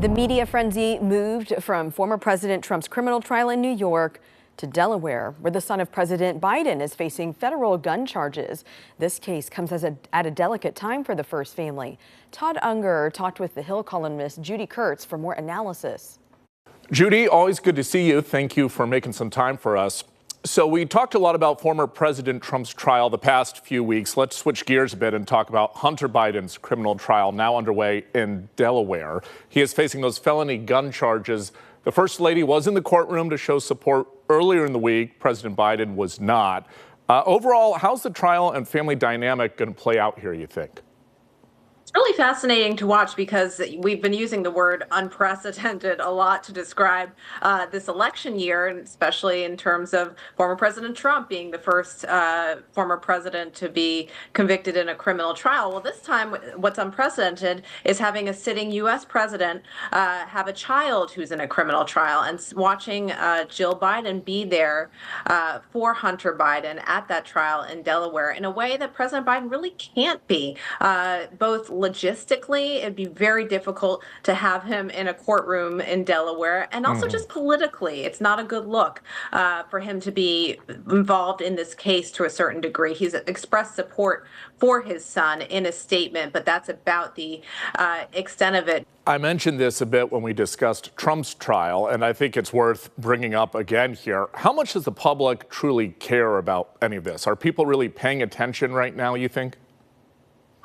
The media frenzy moved from former President Trump's criminal trial in New York to Delaware, where the son of President Biden is facing federal gun charges. This case comes at a delicate time for the first family. Todd Unger talked with The Hill columnist Judy Kurtz for more analysis. Judy, always good to see you. Thank you for making some time for us. So we talked a lot about former President Trump's trial the past few weeks. Let's switch gears a bit and talk about Hunter Biden's criminal trial now underway in Delaware. He is facing those felony gun charges. The First Lady was in the courtroom to show support earlier in the week. President Biden was not. Overall, how's the trial and family dynamic going to play out here, you think? It's really fascinating to watch because we've been using the word unprecedented a lot to describe this election year, and especially in terms of former President Trump being the first former president to be convicted in a criminal trial. Well, this time, what's unprecedented is having a sitting U.S. president have a child who's in a criminal trial, and watching Jill Biden be there for Hunter Biden at that trial in Delaware in a way that President Biden really can't be, both logistically. It'd be very difficult to have him in a courtroom in Delaware, and also just politically, it's not a good look for him to be involved in this case to a certain degree. He's expressed support for his son in a statement, but that's about the extent of it. I mentioned this a bit when we discussed Trump's trial, and I think it's worth bringing up again here. How much does the public truly care about any of this? Are people really paying attention right now, you think?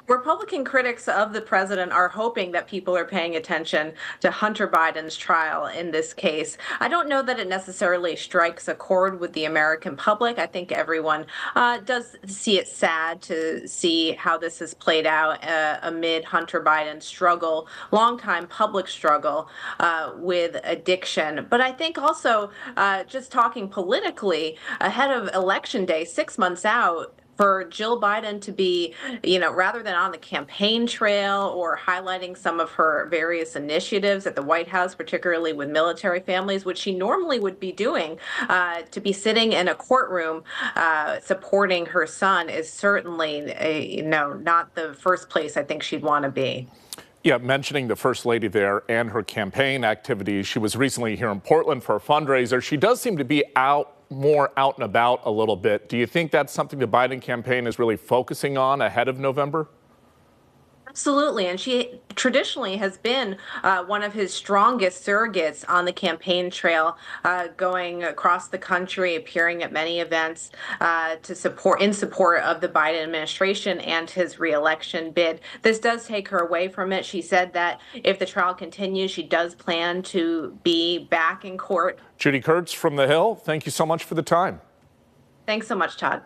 Republican critics of the president are hoping that people are paying attention to Hunter Biden's trial in this case. I don't know that it necessarily strikes a chord with the American public. I think everyone does see it sad to see how this has played out amid Hunter Biden's struggle, longtime public struggle with addiction. But I think also just talking politically ahead of Election Day, 6 months out, for Jill Biden to be, rather than on the campaign trail or highlighting some of her various initiatives at the White House, particularly with military families, which she normally would be doing, to be sitting in a courtroom supporting her son is certainly, not the first place I think she'd want to be. Yeah, mentioning the First Lady there and her campaign activities, she was recently here in Portland for a fundraiser. She does seem to be more out and about a little bit. Do you think that's something the Biden campaign is really focusing on ahead of November? Absolutely. And she traditionally has been one of his strongest surrogates on the campaign trail, going across the country, appearing at many events in support of the Biden administration and his reelection bid. This does take her away from it. She said that if the trial continues, she does plan to be back in court. Judy Kurtz from The Hill, thank you so much for the time. Thanks so much, Todd.